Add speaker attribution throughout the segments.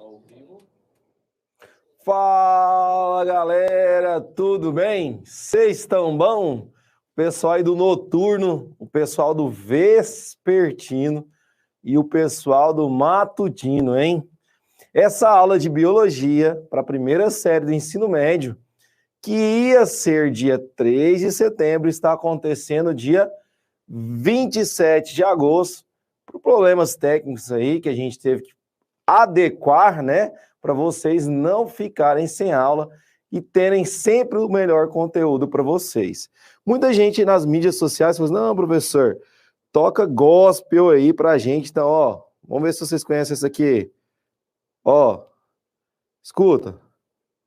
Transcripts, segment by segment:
Speaker 1: Ao vivo.
Speaker 2: Fala, galera, tudo bem? Vocês estão bom? O pessoal aí do noturno, o pessoal do vespertino e o pessoal do matutino, hein? Essa aula de biologia para a primeira série do ensino médio, que ia ser dia 3 de setembro, está acontecendo dia 27 de agosto, por problemas técnicos aí que a gente teve que adequar, né, para vocês não ficarem sem aula e terem sempre o melhor conteúdo para vocês. Muita gente nas mídias sociais fala, não, professor, toca gospel aí para a gente, então, ó, vamos ver se vocês conhecem essa aqui. Ó, escuta,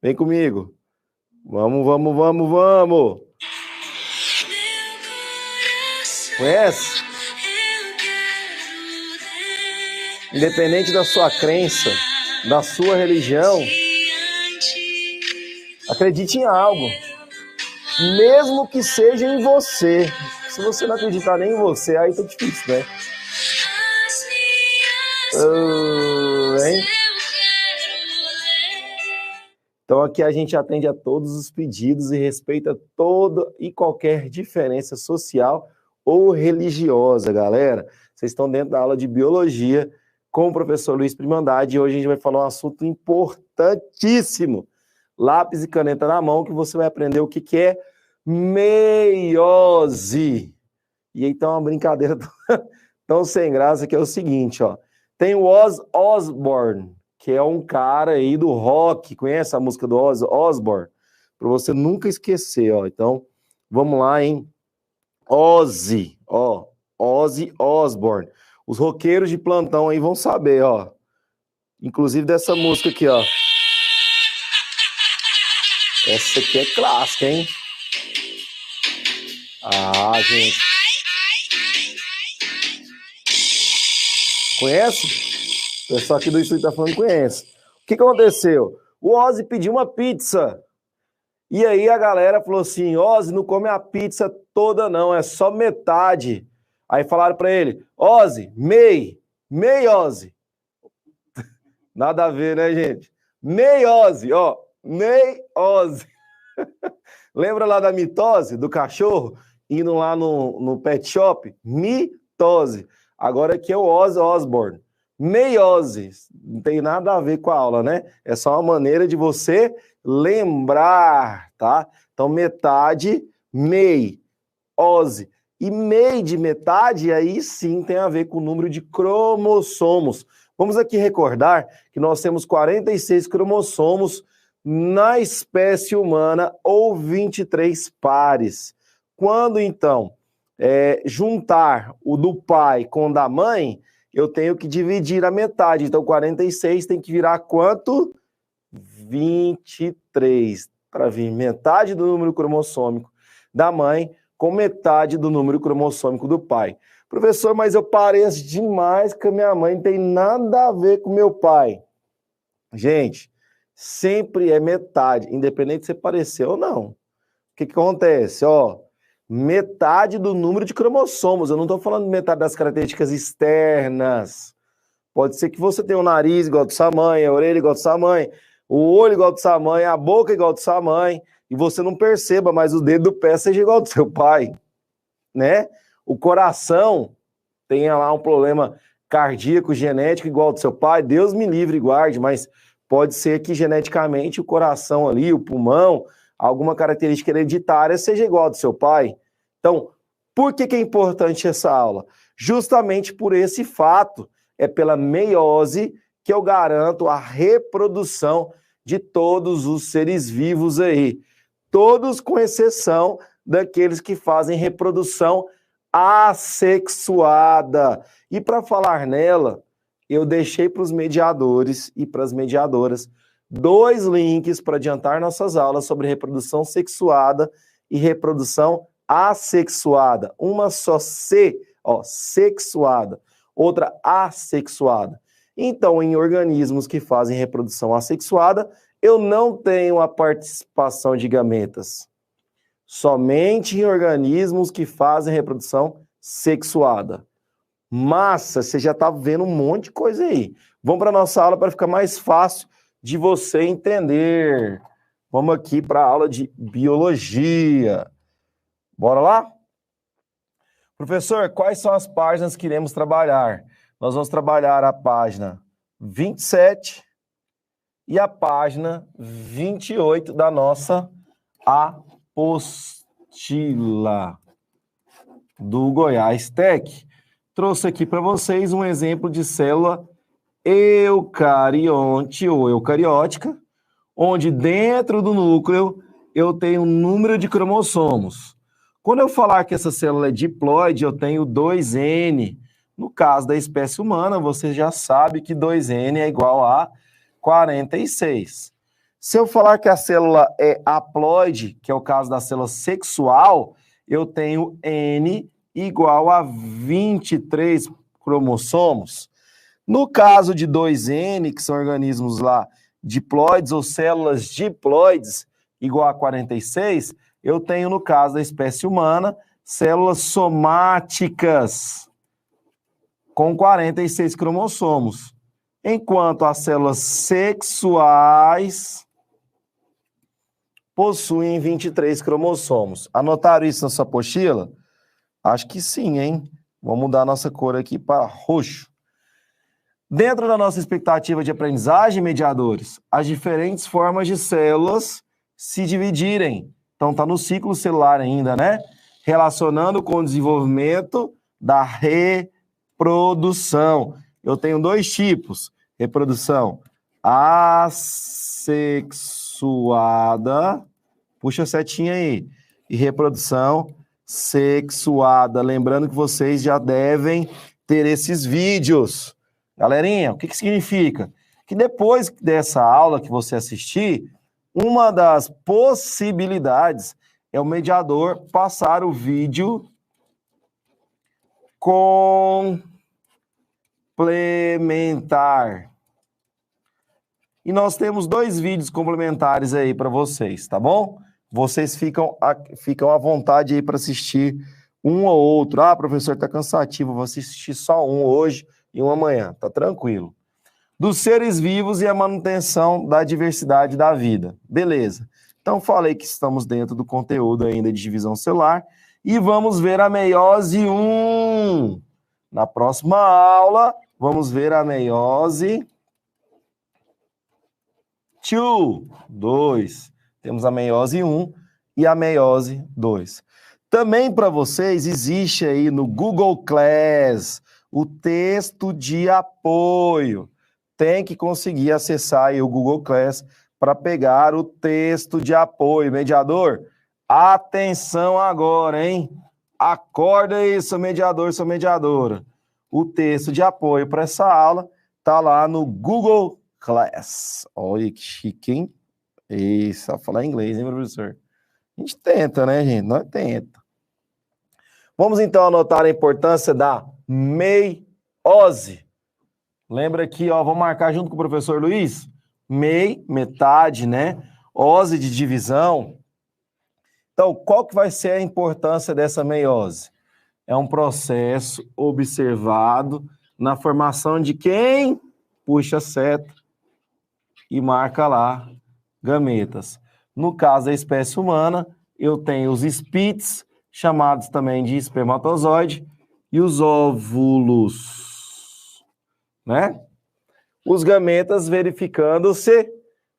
Speaker 2: vem comigo. Vamos. Conhece? Independente da sua crença, da sua religião, acredite em algo, mesmo que seja em você. Se você não acreditar nem em você, aí tá difícil, né? Hein? Então aqui a gente atende a todos os pedidos e respeita toda e qualquer diferença social ou religiosa, galera. Vocês estão dentro da aula de biologia com o professor Luiz Primandade, e hoje a gente vai falar um assunto importantíssimo. Lápis e caneta na mão, que você vai aprender o que é meiose. E aí tá uma brincadeira tão sem graça, que é o seguinte, ó. Tem o Ozzy Osbourne, que é um cara aí do rock, conhece a música do Ozzy Osbourne? Para você nunca esquecer, ó. Então, vamos lá, hein? Ozzy, ó. Ozzy Osbourne. Os roqueiros de plantão aí vão saber, ó. Inclusive dessa música aqui, ó. Essa aqui é clássica, hein? Ah, gente. Conhece? O pessoal aqui do estúdio tá falando que conhece. O que aconteceu? O Ozzy pediu uma pizza. E aí a galera falou assim, Ozzy, não come a pizza toda não, é só metade. Aí falaram pra ele, Ozzy, Ozzy. Nada a ver, né, gente? Meiose, ó, meiose. Lembra lá da mitose, do cachorro? Indo lá no pet shop? Mitose. Agora aqui é o Ozzy Osbourne. Meiose. Não tem nada a ver com a aula, né? É só uma maneira de você lembrar, tá? Então, metade, meiose. E meio de metade, aí sim tem a ver com o número de cromossomos. Vamos aqui recordar que nós temos 46 cromossomos na espécie humana ou 23 pares. Quando, então, juntar o do pai com o da mãe, eu tenho que dividir a metade. Então, 46 tem que virar quanto? 23. Para vir metade do número cromossômico da mãe com metade do número cromossômico do pai. Professor, mas eu pareço demais com a minha mãe, não tem nada a ver com meu pai. Gente, sempre é metade, independente de você parecer ou não. O que acontece? Ó, metade do número de cromossomos. Eu não estou falando metade das características externas. Pode ser que você tenha o nariz igual do sua mãe, a orelha igual do sua mãe, o olho igual do sua mãe, a boca igual do sua mãe, e você não perceba, mas o dedo do pé seja igual do seu pai, né? O coração tenha lá um problema cardíaco, genético igual ao do seu pai, Deus me livre e guarde, mas pode ser que geneticamente o coração ali, o pulmão, alguma característica hereditária seja igual ao do seu pai. Então, por que é importante essa aula? Justamente por esse fato, é pela meiose que eu garanto a reprodução de todos os seres vivos aí. Todos com exceção daqueles que fazem reprodução assexuada. E para falar nela, eu deixei para os mediadores e para as mediadoras 2 links para adiantar nossas aulas sobre reprodução sexuada e reprodução assexuada. Uma só sexuada, outra assexuada. Então, em organismos que fazem reprodução assexuada, eu não tenho a participação de gametas. Somente em organismos que fazem reprodução sexuada. Massa, você já está vendo um monte de coisa aí. Vamos para a nossa aula para ficar mais fácil de você entender. Vamos aqui para a aula de biologia. Bora lá? Professor, quais são as páginas que iremos trabalhar? Nós vamos trabalhar a página 27 e a página 28 da nossa apostila do Goiás Tech. Trouxe aqui para vocês um exemplo de célula eucarionte ou eucariótica, onde dentro do núcleo eu tenho um número de cromossomos. Quando eu falar que essa célula é diploide, eu tenho 2N. No caso da espécie humana, você já sabe que 2N é igual a 46. Se eu falar que a célula é haploide, que é o caso da célula sexual, eu tenho N igual a 23 cromossomos. No caso de 2N, que são organismos lá diploides ou células diploides, igual a 46, eu tenho, no caso da espécie humana, células somáticas com 46 cromossomos, enquanto as células sexuais possuem 23 cromossomos. Anotaram isso na sua apostila? Acho que sim, hein? Vamos mudar a nossa cor aqui para roxo. Dentro da nossa expectativa de aprendizagem, mediadores, as diferentes formas de células se dividirem. Então, está no ciclo celular ainda, né? Relacionando com o desenvolvimento da reprodução. Eu tenho dois tipos. Reprodução assexuada, puxa a setinha aí, e reprodução sexuada. Lembrando que vocês já devem ter esses vídeos. Galerinha, o que significa? Que depois dessa aula que você assistir, uma das possibilidades é o mediador passar o vídeo complementar. E nós temos 2 vídeos complementares aí para vocês, tá bom? Vocês ficam à vontade aí para assistir um ou outro. Ah, professor, tá cansativo, vou assistir só um hoje e um amanhã. Tá tranquilo. Dos seres vivos e a manutenção da diversidade da vida. Beleza. Então, falei que estamos dentro do conteúdo ainda de divisão celular e vamos ver a meiose 1. Na próxima aula, vamos ver a meiose 2. Temos a meiose 1 e a meiose 2. Também para vocês existe aí no Google Class o texto de apoio. Tem que conseguir acessar aí o Google Class para pegar o texto de apoio. Mediador, atenção agora, hein? Acorda aí, seu mediador, sua mediadora. O texto de apoio para essa aula está lá no Google Class. Olha que chique, hein? Isso, só falar inglês, hein, professor? A gente tenta, né, gente? Nós tenta. Vamos, então, anotar a importância da meiose. Lembra aqui, ó, vamos marcar junto com o professor Luiz? Metade, né? Ose de divisão. Então, qual que vai ser a importância dessa meiose? É um processo observado na formação de quem? Puxa a seta e marca lá gametas. No caso da espécie humana, eu tenho os spits, chamados também de espermatozoide, e os óvulos, né? Os gametas verificando-se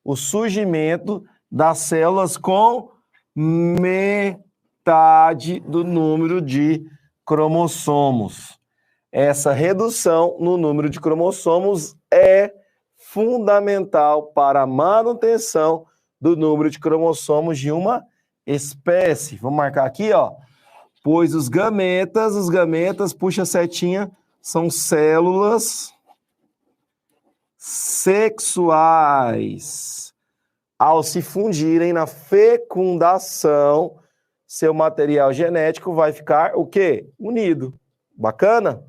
Speaker 2: o surgimento das células com metade do número de cromossomos. Essa redução no número de cromossomos é fundamental para a manutenção do número de cromossomos de uma espécie. Vamos marcar aqui, ó. Pois os gametas, puxa a setinha, são células sexuais. Ao se fundirem na fecundação, seu material genético vai ficar o quê? Unido. Bacana?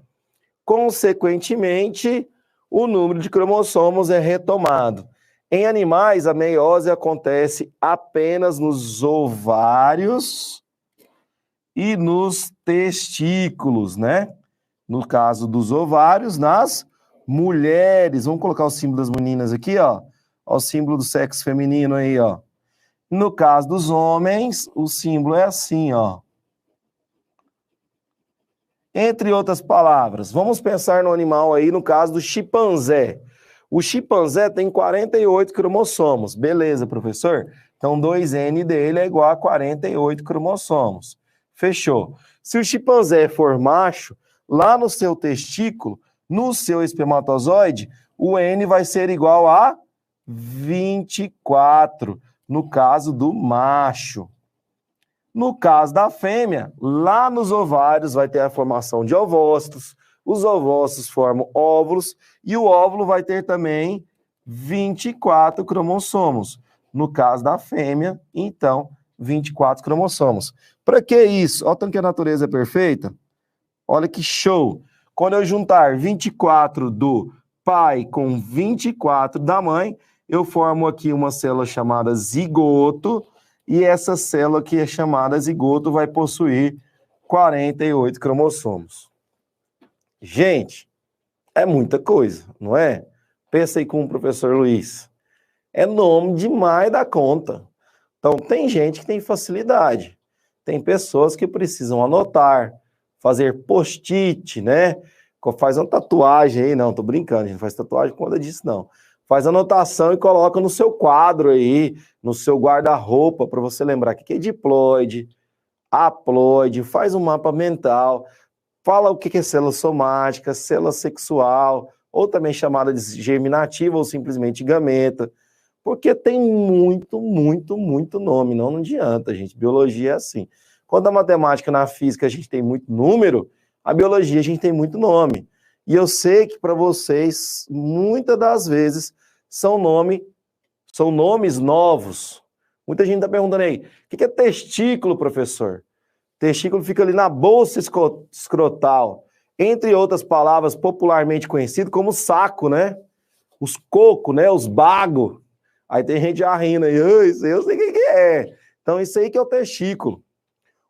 Speaker 2: Consequentemente, o número de cromossomos é retomado. Em animais, a meiose acontece apenas nos ovários e nos testículos, né? No caso dos ovários, nas mulheres. Vamos colocar o símbolo das meninas aqui, ó. Ó, o símbolo do sexo feminino aí, ó. No caso dos homens, o símbolo é assim, ó. Entre outras palavras, vamos pensar no animal aí, no caso do chimpanzé. O chimpanzé tem 48 cromossomos. Beleza, professor? Então, 2N dele é igual a 48 cromossomos. Fechou. Se o chimpanzé for macho, lá no seu testículo, no seu espermatozoide, o N vai ser igual a 24, no caso do macho. No caso da fêmea, lá nos ovários vai ter a formação de ovócitos, os ovócitos formam óvulos e o óvulo vai ter também 24 cromossomos. No caso da fêmea, então, 24 cromossomos. Para que isso? Olha o tanto que a natureza é perfeita. Olha que show! Quando eu juntar 24 do pai com 24 da mãe, eu formo aqui uma célula chamada zigoto, e essa célula que é chamada zigoto vai possuir 48 cromossomos. Gente, é muita coisa, não é? Pensa aí com o professor Luiz. É nome demais da conta. Então, tem gente que tem facilidade. Tem pessoas que precisam anotar, fazer post-it, né? Faz uma tatuagem aí, não, tô brincando, a gente não faz tatuagem por conta disso, não. Faz anotação e coloca no seu quadro aí, no seu guarda-roupa, para você lembrar que é diploide, haploide, faz um mapa mental, fala o que é célula somática, célula sexual, ou também chamada de germinativa ou simplesmente gameta, porque tem muito nome, não adianta, gente. Biologia é assim. Quando a matemática na física a gente tem muito número, a biologia a gente tem muito nome. E eu sei que para vocês, muitas das vezes, são nomes novos. Muita gente está perguntando aí, o que é testículo, professor? Testículo fica ali na bolsa escrotal, entre outras palavras popularmente conhecido como saco, né? Os cocos, né? Os bagos. Aí tem gente já rindo aí, isso aí eu sei o que é. Então isso aí que é o testículo.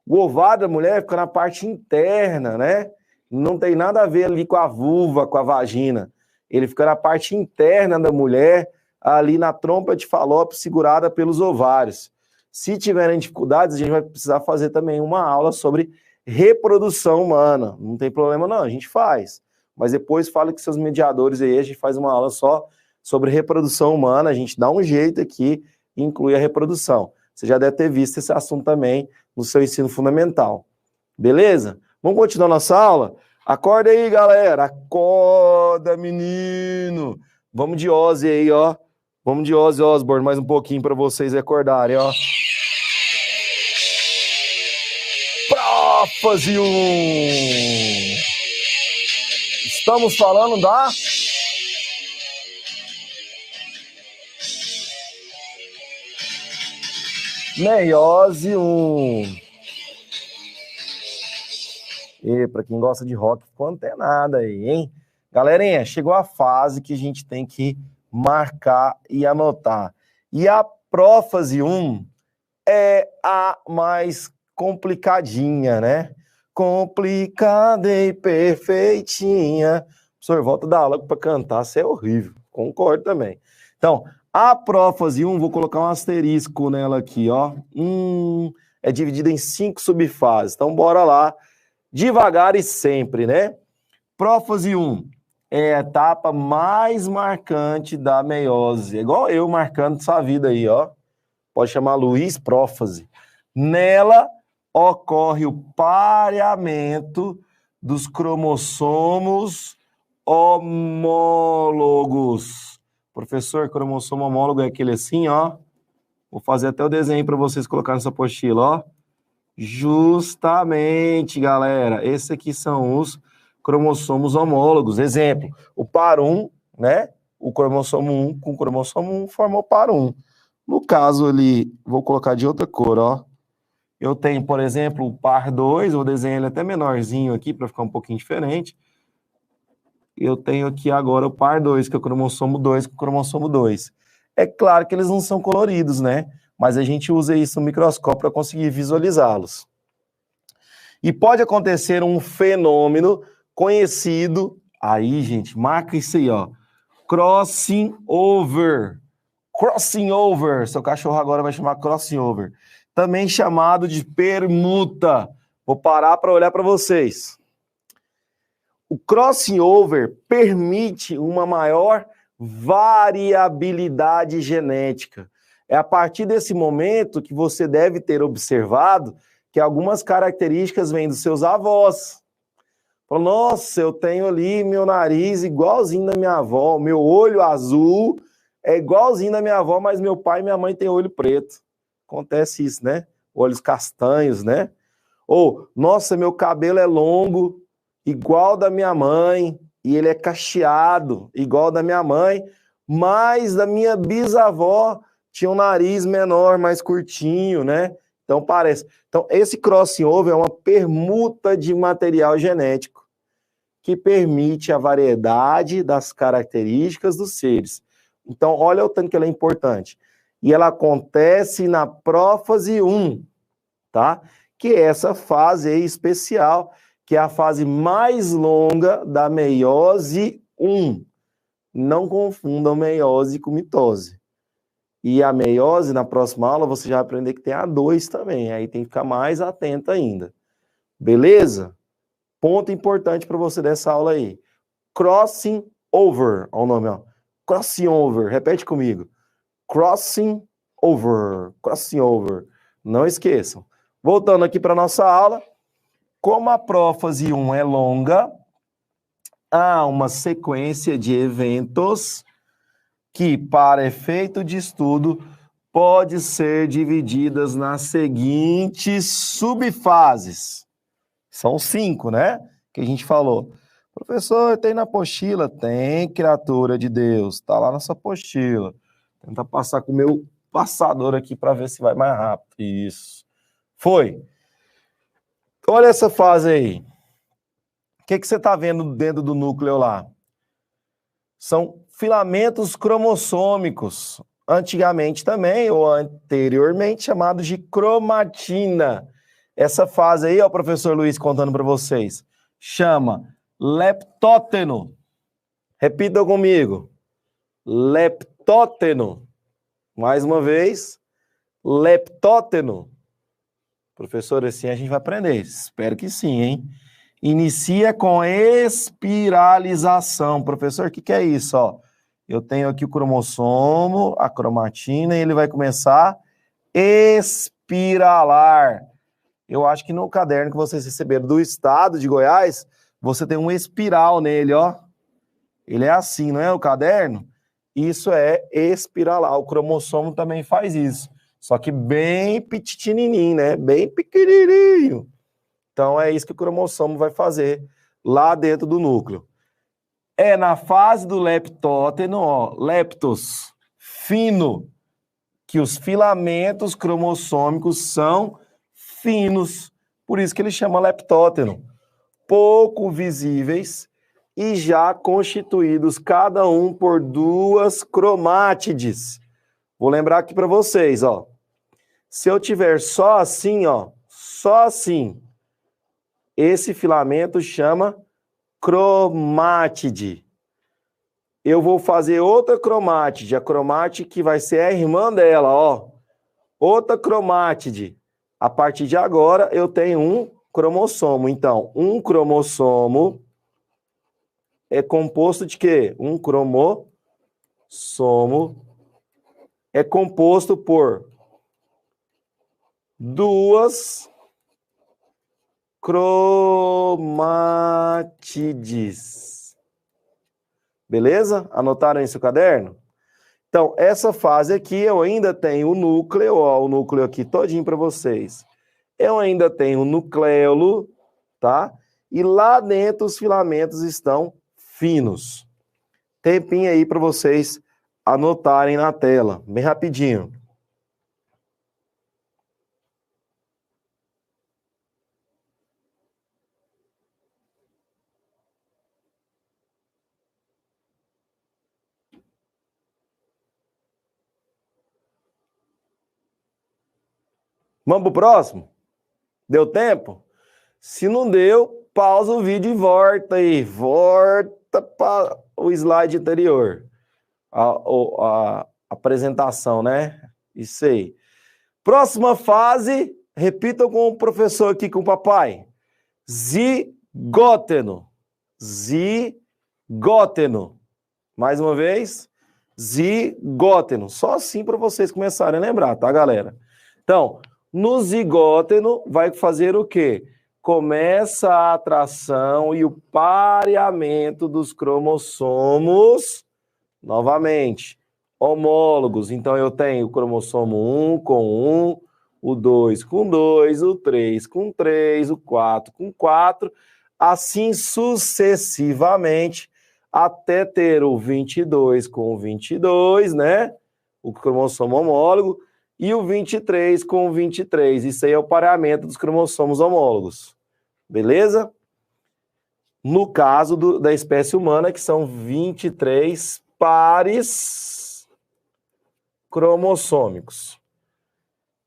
Speaker 2: O ovário da mulher fica na parte interna, né? Não tem nada a ver ali com a vulva, com a vagina. Ele fica na parte interna da mulher, ali na trompa de Falópio, segurada pelos ovários. Se tiverem dificuldades, a gente vai precisar fazer também uma aula sobre reprodução humana. Não tem problema não, a gente faz. Mas depois fala com seus mediadores aí, a gente faz uma aula só sobre reprodução humana, a gente dá um jeito aqui e inclui a reprodução. Você já deve ter visto esse assunto também no seu ensino fundamental. Beleza? Vamos continuar nossa aula? Acorda aí, galera. Acorda, menino. Vamos de Ozzy aí, ó. Vamos de Ozzy Osbourne mais um pouquinho para vocês acordarem, ó. Prófase 1. Estamos falando da... meiose 1. E para quem gosta de rock, ficou antenado aí, hein? Galerinha, chegou a fase que a gente tem que marcar e anotar. E a prófase 1 é a mais complicadinha, né? Complicada e perfeitinha. Professor, volta da aula para cantar, isso é horrível. Concordo também. Então, a prófase 1, vou colocar um asterisco nela aqui, ó. É dividida em 5 subfases. Então, bora lá. Devagar e sempre, né? Prófase 1 é a etapa mais marcante da meiose. É igual eu marcando sua vida aí, ó. Pode chamar Luiz prófase. Nela ocorre o pareamento dos cromossomos homólogos. Professor, cromossomo homólogo é aquele assim, ó. Vou fazer até o desenho para vocês colocarem nessa apostila, ó. Justamente, galera. Esses aqui são os cromossomos homólogos. Exemplo, o par 1, né? O cromossomo 1 com o cromossomo 1 forma o par 1. No caso ali, vou colocar de outra cor, ó. Eu tenho, por exemplo, o par 2, vou desenhar ele até menorzinho aqui para ficar um pouquinho diferente. Eu tenho aqui agora o par 2, que é o cromossomo 2 com o cromossomo 2. É claro que eles não são coloridos, né? Mas a gente usa isso no microscópio para conseguir visualizá-los. E pode acontecer um fenômeno conhecido, aí, gente, marca isso aí, ó, crossing over. Crossing over, seu cachorro agora vai chamar crossing over. Também chamado de permuta. Vou parar para olhar para vocês. O crossing over permite uma maior variabilidade genética. É a partir desse momento que você deve ter observado que algumas características vêm dos seus avós. Nossa, eu tenho ali meu nariz igualzinho da minha avó, meu olho azul é igualzinho da minha avó, mas meu pai e minha mãe têm olho preto. Acontece isso, né? Olhos castanhos, né? Ou, nossa, meu cabelo é longo, igual da minha mãe, e ele é cacheado, igual da minha mãe, mas da minha bisavó tinha um nariz menor, mais curtinho, né? Então parece. Então, esse crossing over é uma permuta de material genético que permite a variedade das características dos seres. Então, olha o tanto que ela é importante. E ela acontece na prófase 1, tá? Que é essa fase aí especial, que é a fase mais longa da meiose 1. Não confundam meiose com mitose. E a meiose, na próxima aula, você já vai aprender que tem a 2 também. Aí tem que ficar mais atento ainda. Beleza? Ponto importante para você dessa aula aí. Crossing over. Olha o nome, ó. Crossing over. Repete comigo. Crossing over. Crossing over. Não esqueçam. Voltando aqui para nossa aula. Como a prófase 1 é longa, há uma sequência de eventos que, para efeito de estudo, pode ser divididas nas seguintes subfases. São 5, né? Que a gente falou. Professor, tem na apostila? Tem, criatura de Deus. Tá lá nessa apostila. Vou tentar passar com o meu passador aqui para ver se vai mais rápido. Isso. Foi. Olha essa fase aí. O que você está vendo dentro do núcleo lá? São filamentos cromossômicos. Antigamente também, ou anteriormente, chamados de cromatina. Essa fase aí, ó, o professor Luiz contando para vocês, chama leptóteno. Repitam comigo. Leptóteno. Mais uma vez, leptóteno. Professor, assim a gente vai aprender. Espero que sim, hein? Inicia com espiralização. Professor, o que é isso? Ó, eu tenho aqui o cromossomo, a cromatina, e ele vai começar a espiralar. Eu acho que no caderno que vocês receberam do estado de Goiás, você tem uma espiral nele, ó. Ele é assim, não é o caderno? Isso é espiralar. O cromossomo também faz isso. Só que bem petitininho, né? Bem pequenininho. Então, é isso que o cromossomo vai fazer lá dentro do núcleo. É na fase do leptóteno, ó, leptos, fino, que os filamentos cromossômicos são finos. Por isso que ele chama leptóteno. Pouco visíveis e já constituídos cada um por 2 cromátides. Vou lembrar aqui para vocês, ó. Se eu tiver só assim, ó, só assim, esse filamento chama cromátide. Eu vou fazer outra cromátide, a cromátide que vai ser a irmã dela, ó. Outra cromátide. A partir de agora, eu tenho um cromossomo. Então, um cromossomo é composto de quê? Um cromossomo é composto por 2 cromátides. Beleza? Anotaram em seu caderno? Então, essa fase aqui, eu ainda tenho o núcleo, ó, o núcleo aqui todinho para vocês. Eu ainda tenho o nucleolo, tá? E lá dentro os filamentos estão finos. Tempinho aí para vocês anotarem na tela, bem rapidinho. Vamos pro próximo? Deu tempo? Se não deu, pausa o vídeo e volta aí. Volta para o slide anterior. A apresentação, né? Isso aí. Próxima fase, repitam com o professor aqui, com o papai. Zigóteno. Zigóteno. Mais uma vez. Zigóteno. Só assim para vocês começarem a lembrar, tá, galera? Então, no zigóteno vai fazer o quê? Começa a atração e o pareamento dos cromossomos, novamente, homólogos. Então, eu tenho o cromossomo 1 com 1, o 2 com 2, o 3 com 3, o 4 com 4, assim sucessivamente, até ter o 22 com o 22, né? O cromossomo homólogo, e o 23 com o 23. Isso aí é o pareamento dos cromossomos homólogos. Beleza? No caso da espécie humana, que são 23 pares cromossômicos.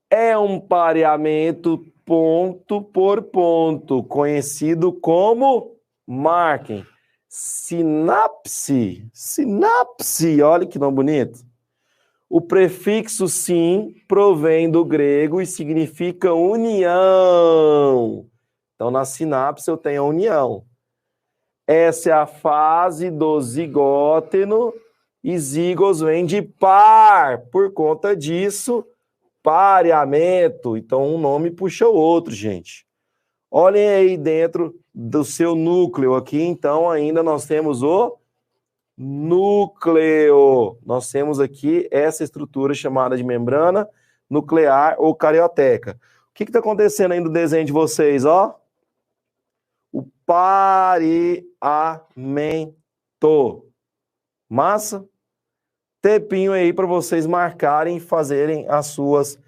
Speaker 2: É um pareamento ponto por ponto, conhecido como marking. Sinapse. Sinapse, olha que nome bonito. O prefixo sim provém do grego e significa união. Então, na sinapse eu tenho a união. Essa é a fase do zigóteno e zigos vem de par. Por conta disso, pareamento. Então, um nome puxa o outro, gente. Olhem aí dentro do seu núcleo aqui, então, ainda nós temos o núcleo. Nós temos aqui essa estrutura chamada de membrana nuclear ou carioteca. O que está acontecendo aí no desenho de vocês, ó? O pareamento. Massa? Tempinho aí para vocês marcarem e fazerem as suas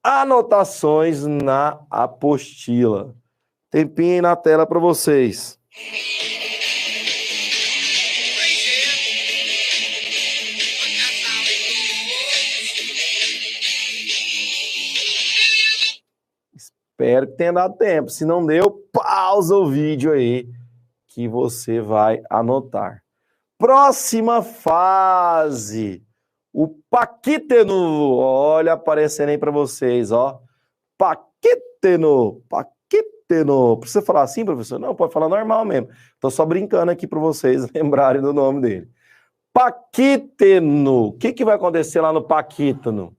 Speaker 2: anotações na apostila. Tempinho aí na tela para vocês. Espero que tenha dado tempo. Se não deu, pausa o vídeo aí que você vai anotar. Próxima fase. O paquíteno. Olha aparecendo aí para vocês, ó. Paquíteno. Paquíteno. Precisa falar assim, professor? Não, pode falar normal mesmo. Tô só brincando aqui para vocês lembrarem do nome dele. Paquíteno. O que vai acontecer lá no paquíteno?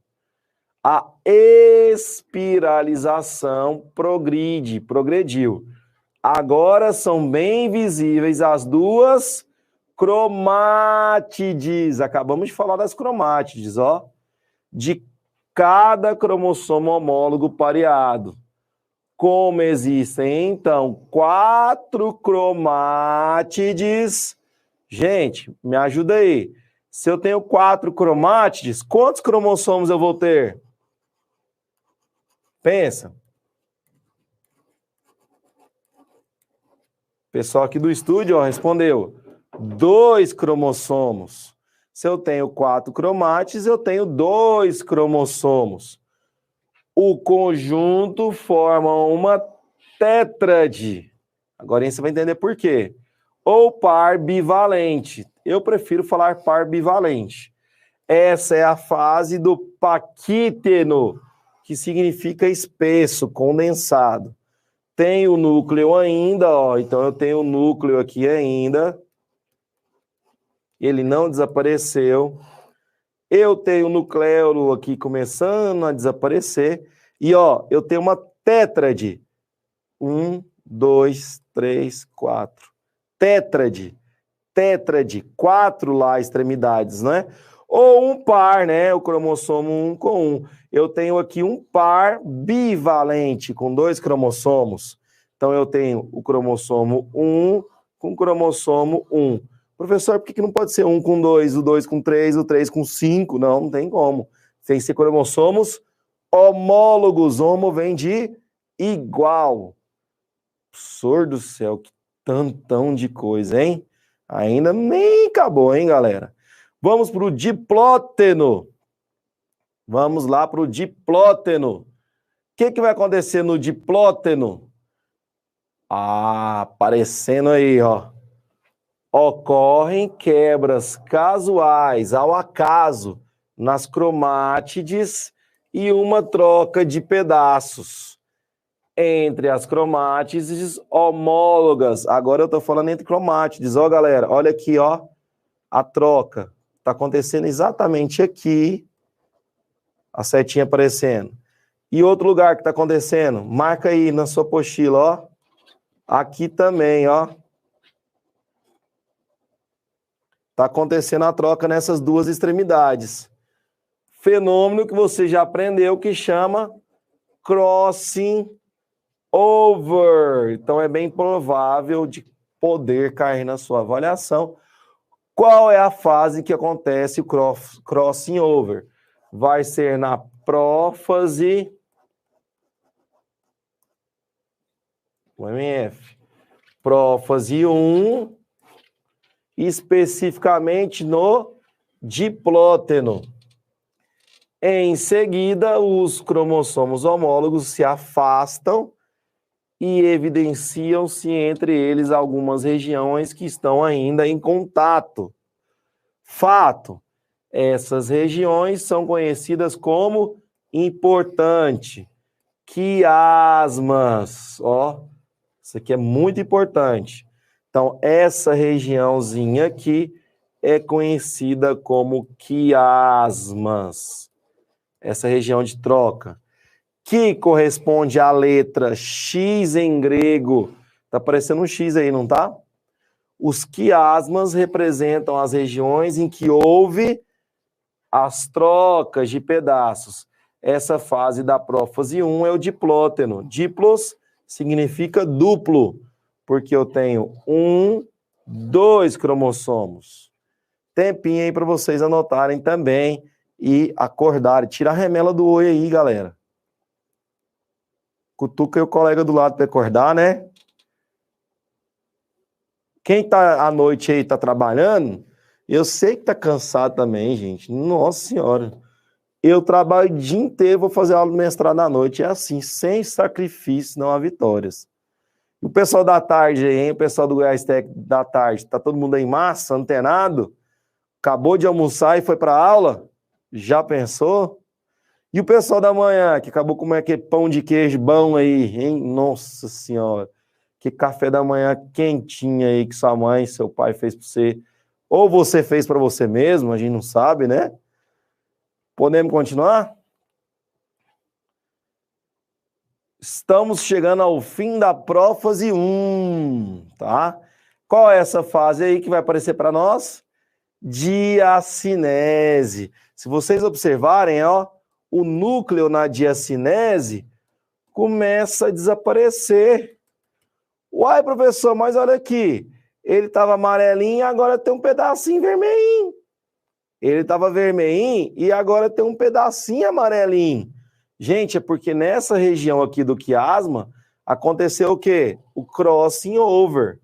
Speaker 2: A espiralização progrediu. Agora são bem visíveis as duas cromátides. Acabamos de falar das cromátides, ó. De cada cromossomo homólogo pareado. Como existem, então, 4 cromátides. Gente, me ajuda aí. Se eu tenho 4 cromátides, quantos cromossomos eu vou ter? Pensa. Pessoal aqui do estúdio, ó, respondeu. 2 cromossomos. Se eu tenho 4 cromátides, eu tenho 2 cromossomos. O conjunto forma uma tétrade. Agora você vai entender por quê. Ou par bivalente. Eu prefiro falar par bivalente. Essa é a fase do paquíteno, que significa espesso, condensado. Tem o núcleo ainda, ó. Então eu tenho o núcleo aqui ainda. Ele não desapareceu. Eu tenho o nucleolo aqui começando a desaparecer. E, ó, eu tenho uma tétrade. 1, 2, 3, 4. Tétrade. Tétrade. 4 lá extremidades, né? Ou um par, né? O cromossomo 1 com 1. Eu tenho aqui um par bivalente com 2 cromossomos. Então, eu tenho o cromossomo 1 com o cromossomo 1. Professor, por que não pode ser 1 com 2, o 2 com 3, o 3 com 5? Não, não tem como. Tem que ser cromossomos homólogos. Homo vem de igual. Absurdo do céu, que tantão de coisa, hein? Ainda nem acabou, hein, galera? Vamos para o diplóteno. Vamos lá para o diplóteno. O que vai acontecer no diplóteno? Ah, aparecendo aí, ó. Ocorrem quebras casuais ao acaso nas cromátides e uma troca de pedaços entre as cromátides homólogas. Agora eu estou falando entre cromátides, ó, galera. Olha aqui, ó, a troca. Está acontecendo exatamente aqui, a setinha aparecendo. E outro lugar que está acontecendo, marca aí na sua apostila, ó. Aqui também, ó. Está acontecendo a troca nessas duas extremidades. Fenômeno que você já aprendeu que chama crossing over. Então é bem provável de poder cair na sua avaliação. Qual é a fase que acontece o crossing over? Vai ser na prófase, o MF, prófase 1, especificamente no diplóteno. Em seguida, os cromossomos homólogos se afastam e evidenciam-se entre eles algumas regiões que estão ainda em contato. Fato, essas regiões são conhecidas como importante, quiasmas, ó, isso aqui é muito importante. Então, essa regiãozinha aqui é conhecida como quiasmas, essa região de troca, que corresponde à letra X em grego. Tá aparecendo um X aí, não tá? Os quiasmas representam as regiões em que houve as trocas de pedaços. Essa fase da prófase 1 é o diplóteno. Diplos significa duplo, porque eu tenho 2 cromossomos. Tempinho aí para vocês anotarem também e acordarem. Tira a remela do oi aí, galera. Cutuca aí o colega do lado para acordar, né? Quem tá à noite aí, tá trabalhando, eu sei que tá cansado também, gente. Nossa Senhora. Eu trabalho o dia inteiro, vou fazer aula de mestrado à noite. É assim, sem sacrifício, não há vitórias. O pessoal da tarde aí, hein? O pessoal do Goiás Tech da tarde, tá todo mundo aí em massa, antenado? Acabou de almoçar e foi pra aula? Já pensou? E o pessoal da manhã, que acabou comendo aquele pão de queijo bom aí, hein? Nossa Senhora. Que café da manhã quentinho aí que sua mãe, seu pai fez para você. Ou você fez para você mesmo, a gente não sabe, né? Podemos continuar? Estamos chegando ao fim da prófase 1, tá? Qual é essa fase aí que vai aparecer para nós? Diacinese. Se vocês observarem, ó, o núcleo na diacinese começa a desaparecer. Uai, professor, mas olha aqui, ele estava amarelinho e agora tem um pedacinho vermelhinho. Ele estava vermelhinho e agora tem um pedacinho amarelinho. Gente, é porque nessa região aqui do quiasma aconteceu o quê? O crossing over,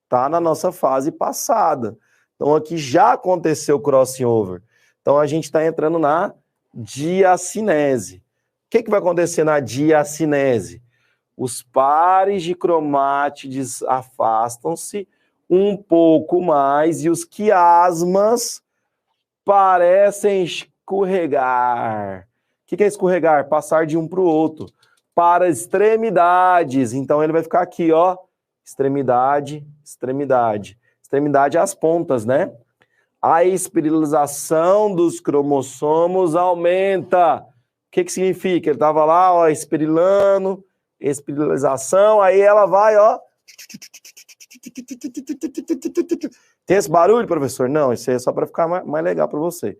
Speaker 2: tá? Na nossa fase passada. Então aqui já aconteceu o crossing over. Então a gente está entrando na diacinese. O que vai acontecer na diacinese? Os pares de cromátides afastam-se um pouco mais e os quiasmas parecem escorregar. O que é escorregar? Passar de um para o outro. Para extremidades. Então ele vai ficar aqui, ó. Extremidade, extremidade. Extremidade às pontas, né? A espiralização dos cromossomos aumenta. O que significa? Ele estava lá, ó, espirilando, espiralização, aí ela vai, ó. Tem esse barulho, professor? Não, isso aí é só para ficar mais legal para você.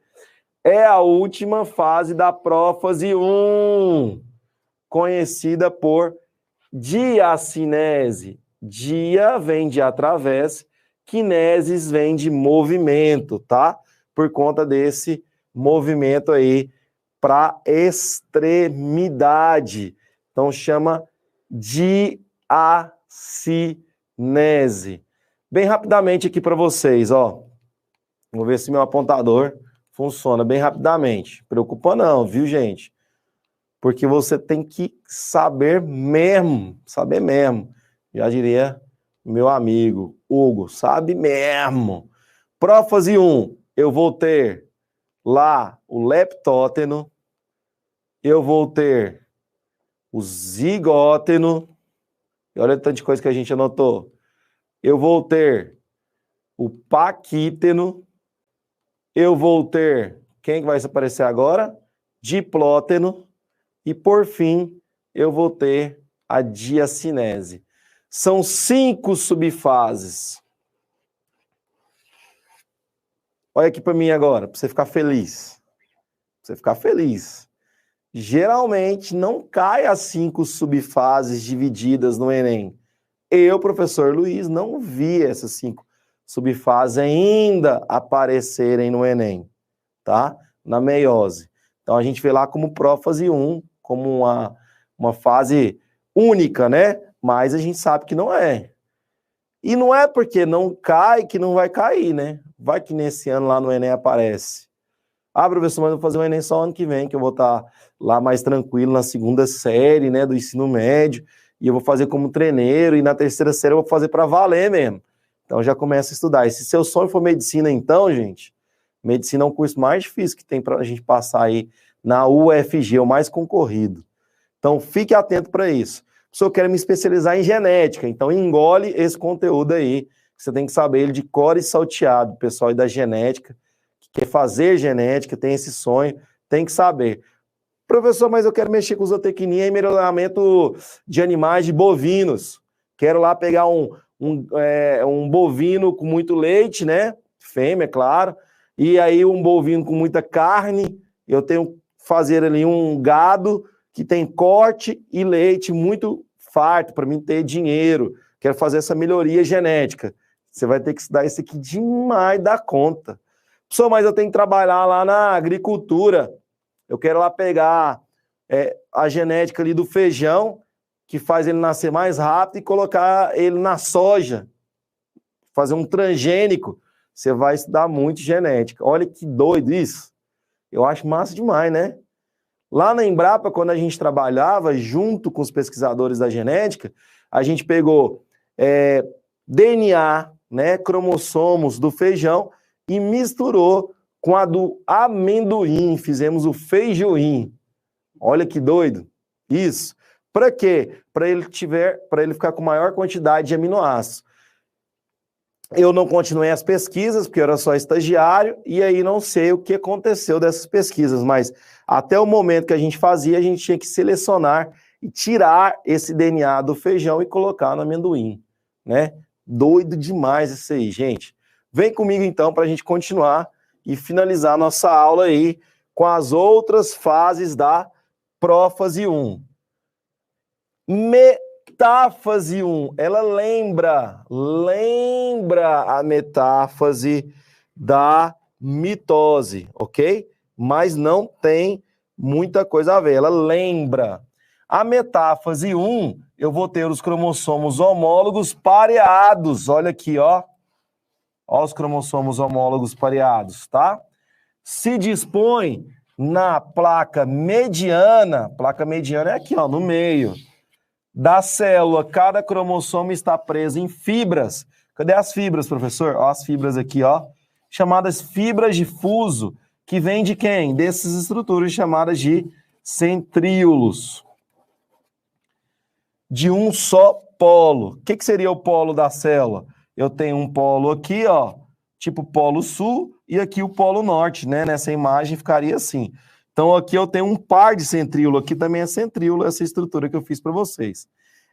Speaker 2: É a última fase da prófase 1, conhecida por diacinese. Dia vem de através, quineses vem de movimento, tá? Por conta desse movimento aí para extremidade. Então chama diacinese. Bem rapidamente aqui para vocês, ó. Vou ver se meu apontador funciona bem rapidamente. Preocupa não, viu, gente? Porque você tem que saber mesmo, Já diria meu amigo Hugo, sabe mesmo. Prófase 1, eu vou ter lá o leptóteno, eu vou ter o zigóteno, e olha o tanto de coisa que a gente anotou. Eu vou ter o paquíteno, eu vou ter, quem que vai aparecer agora? Diplóteno, e por fim, eu vou ter a diacinese. São 5 subfases. Olha aqui para mim agora, para você ficar feliz. Pra você ficar feliz. Geralmente não cai as 5 subfases divididas no Enem. Eu, professor Luiz, não vi essas 5 subfases ainda aparecerem no Enem, tá? Na meiose. Então a gente vê lá como prófase 1, como uma fase única, né? Mas a gente sabe que não é. E não é porque não cai que não vai cair, né? Vai que nesse ano lá no Enem aparece. Ah, professor, mas eu vou fazer o Enem só ano que vem, que eu vou estar lá mais tranquilo na 2ª série, né, do ensino médio, e eu vou fazer como treineiro, e na 3ª série eu vou fazer para valer mesmo. Então já começa a estudar. E se seu sonho for medicina, então, gente, medicina é um curso mais difícil que tem para a gente passar aí na UFG, o mais concorrido. Então fique atento para isso. Se eu quero me especializar em genética, então engole esse conteúdo aí, você tem que saber ele de cor e salteado, pessoal aí da genética, quer fazer genética, tem esse sonho, tem que saber. Professor, mas eu quero mexer com zootecnia e melhoramento de animais, de bovinos. Quero lá pegar um bovino com muito leite, né? Fêmea, claro. E aí um bovino com muita carne. Eu tenho que fazer ali um gado que tem corte e leite muito farto para mim ter dinheiro. Quero fazer essa melhoria genética. Você vai ter que estudar isso aqui demais da conta. Professor, mas eu tenho que trabalhar lá na agricultura. Eu quero lá pegar a genética ali do feijão, que faz ele nascer mais rápido, e colocar ele na soja. Fazer um transgênico. Você vai estudar muito genética. Olha que doido isso. Eu acho massa demais, né? Lá na Embrapa, quando a gente trabalhava junto com os pesquisadores da genética, a gente pegou DNA, né, cromossomos do feijão, e misturou com a do amendoim, fizemos o feijoim. Olha que doido. Isso. Para quê? Para ele ficar com maior quantidade de aminoácidos. Eu não continuei as pesquisas, porque eu era só estagiário, e aí não sei o que aconteceu dessas pesquisas, mas até o momento que a gente fazia, a gente tinha que selecionar e tirar esse DNA do feijão e colocar no amendoim, né? Doido demais isso aí, gente. Vem comigo então para a gente continuar e finalizar nossa aula aí com as outras fases da prófase 1. Metáfase 1, ela lembra a metáfase da mitose, ok? Mas não tem muita coisa a ver, ela lembra. A metáfase 1, eu vou ter os cromossomos homólogos pareados, olha aqui, ó. Ó os cromossomos homólogos pareados, tá? Se dispõe na placa mediana é aqui, ó, no meio da célula. Cada cromossomo está preso em fibras. Cadê as fibras, professor? Ó, as fibras aqui, ó, chamadas fibras de fuso, que vêm de quem? Dessas estruturas chamadas de centríolos. De um só polo. O que seria o polo da célula? Eu tenho um polo aqui, ó, tipo polo sul, e aqui o polo norte, né? Nessa imagem ficaria assim. Então aqui eu tenho um par de centríolo, aqui também é centríolo, essa estrutura que eu fiz para vocês.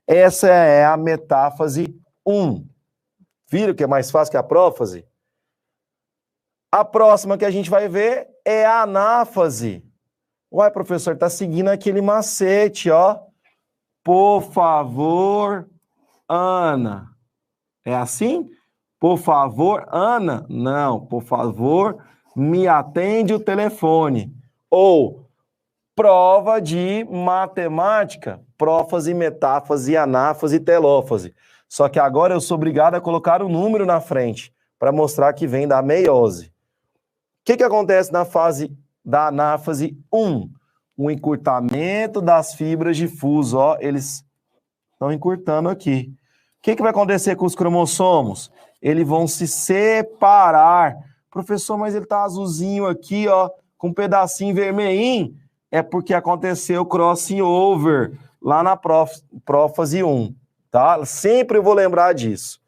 Speaker 2: Essa é a metáfase 1. Viram que é mais fácil que a prófase? A próxima que a gente vai ver é a anáfase. Uai, professor, tá seguindo aquele macete, ó. Por favor, Ana. É assim? Por favor, Ana? Não, por favor, me atende o telefone. Ou prova de matemática, prófase, metáfase, anáfase e telófase. Só que agora eu sou obrigado a colocar o número na frente para mostrar que vem da meiose. O que acontece na fase da anáfase 1? O encurtamento das fibras de fuso, ó, eles estão encurtando aqui. que vai acontecer com os cromossomos? Eles vão se separar. Professor, mas ele tá azulzinho aqui, ó, com um pedacinho vermelhinho. É porque aconteceu crossing over lá na prófase 1, tá? Sempre eu vou lembrar disso.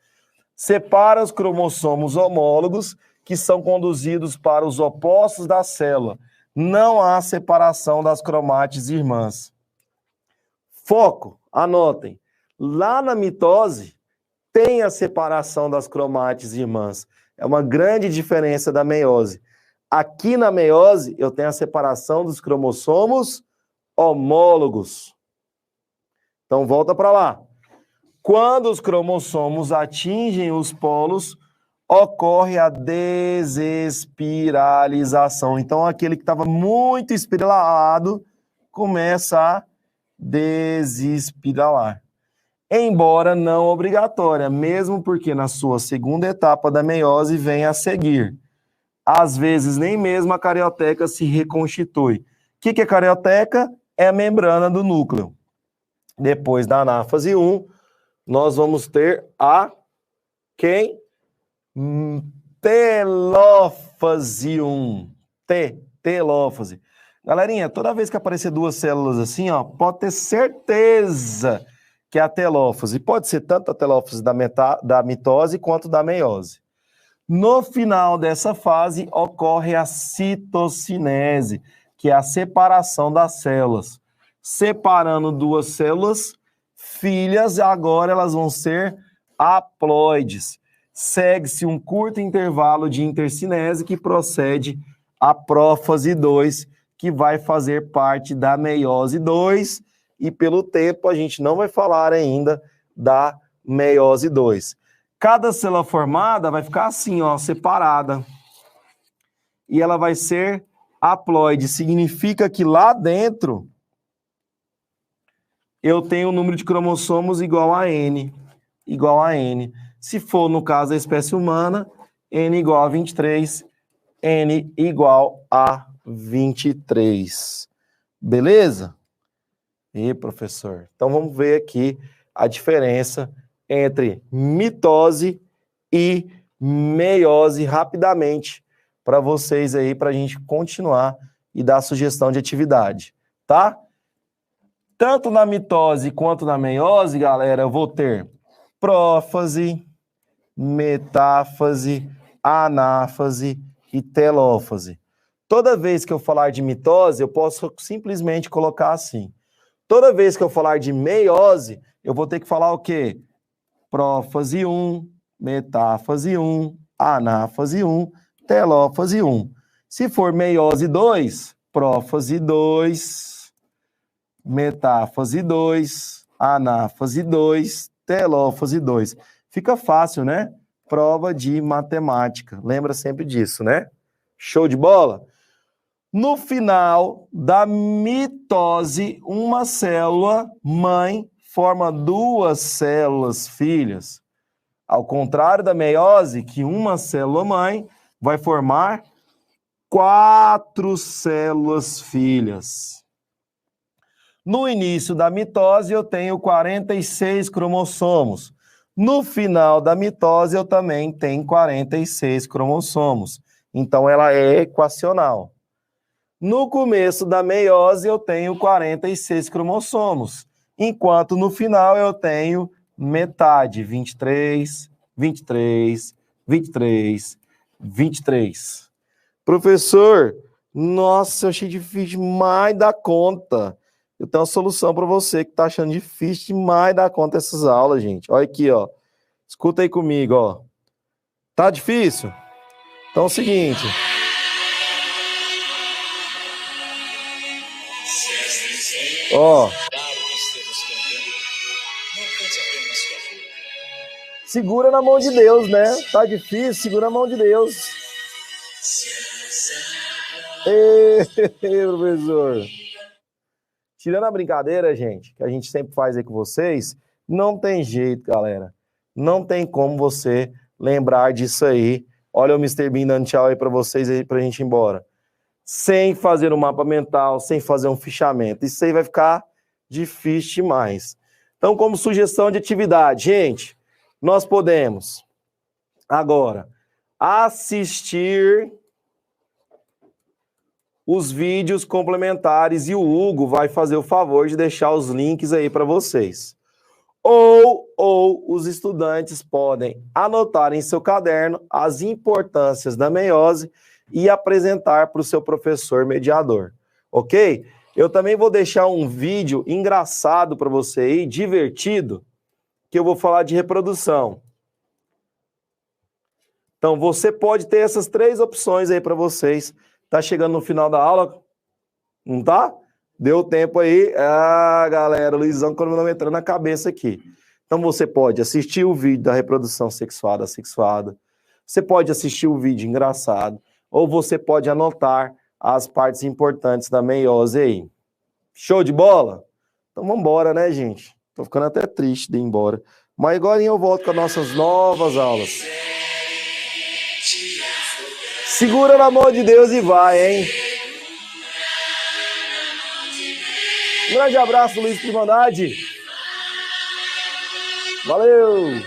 Speaker 2: Separa os cromossomos homólogos que são conduzidos para os opostos da célula. Não há separação das cromátides irmãs. Foco, anotem. Lá na mitose, tem a separação das cromátides irmãs. É uma grande diferença da meiose. Aqui na meiose, eu tenho a separação dos cromossomos homólogos. Então, volta para lá. Quando os cromossomos atingem os polos, ocorre a desespiralização. Então, aquele que estava muito espiralado começa a desespiralar. Embora não obrigatória, mesmo porque na sua segunda etapa da meiose vem a seguir. Às vezes, nem mesmo a carioteca se reconstitui. O que é carioteca? É a membrana do núcleo. Depois da anáfase 1, nós vamos ter a quem? Telófase 1. Telófase. Galerinha, toda vez que aparecer duas células assim, ó, pode ter certeza que é a telófase. Pode ser tanto a telófase da mitose quanto da meiose. No final dessa fase, ocorre a citocinese, que é a separação das células. Separando duas células filhas, agora elas vão ser haploides. Segue-se um curto intervalo de intercinese que procede à prófase 2, que vai fazer parte da meiose 2, e pelo tempo a gente não vai falar ainda da meiose 2. Cada célula formada vai ficar assim, ó, separada. E ela vai ser haploide. Significa que lá dentro eu tenho o número de cromossomos igual a N. Igual a N. Se for, no caso, da espécie humana, N igual a 23, N igual a 23. Beleza? E professor? Então vamos ver aqui a diferença entre mitose e meiose rapidamente para vocês aí, para a gente continuar e dar sugestão de atividade, tá? Tanto na mitose quanto na meiose, galera, eu vou ter prófase, metáfase, anáfase e telófase. Toda vez que eu falar de mitose, eu posso simplesmente colocar assim. Toda vez que eu falar de meiose, eu vou ter que falar o quê? Prófase 1, metáfase 1, anáfase 1, telófase 1. Se for meiose 2, prófase 2, metáfase 2, anáfase 2, telófase 2. Fica fácil, né? Prova de matemática. Lembra sempre disso, né? Show de bola? No final da mitose, uma célula mãe forma duas células filhas. Ao contrário da meiose, que uma célula mãe vai formar 4 células filhas. No início da mitose, eu tenho 46 cromossomos. No final da mitose, eu também tenho 46 cromossomos. Então, ela é equacional. No começo da meiose, eu tenho 46 cromossomos, enquanto no final eu tenho metade, 23, 23, 23, 23. Professor, nossa, eu achei difícil demais da conta. Eu tenho uma solução para você que está achando difícil demais dar conta dessas aulas, gente. Olha aqui, ó. Escuta aí comigo, ó. Tá difícil? Então é o seguinte. Ó. Segura na mão de Deus, né? Tá difícil, segura a mão de Deus. Ei, professor. Tirando a brincadeira, gente, que a gente sempre faz aí com vocês, não tem jeito, galera. Não tem como você lembrar disso aí. Olha o Mr. Bean dando tchau aí pra vocês aí pra gente ir embora. Sem fazer um mapa mental, sem fazer um fichamento. Isso aí vai ficar difícil demais. Então, como sugestão de atividade, gente, nós podemos agora assistir os vídeos complementares e o Hugo vai fazer o favor de deixar os links aí para vocês. Ou os estudantes podem anotar em seu caderno as importâncias da meiose e apresentar para o seu professor mediador, ok? Eu também vou deixar um vídeo engraçado para você aí, divertido, que eu vou falar de reprodução. Então, você pode ter essas 3 opções aí para vocês. Tá chegando no final da aula? Não tá? Deu tempo aí. Ah, galera, o Luizão cronometrando na cabeça aqui. Então, você pode assistir o vídeo da reprodução sexuada, assexuada. Você pode assistir o vídeo engraçado. Ou você pode anotar as partes importantes da meiose aí. Show de bola? Então, vamos embora, né, gente? Tô ficando até triste de ir embora. Mas agora eu volto com as nossas novas aulas. Segura na mão de Deus e vai, hein? Um grande abraço, Luiz Trindade. Valeu!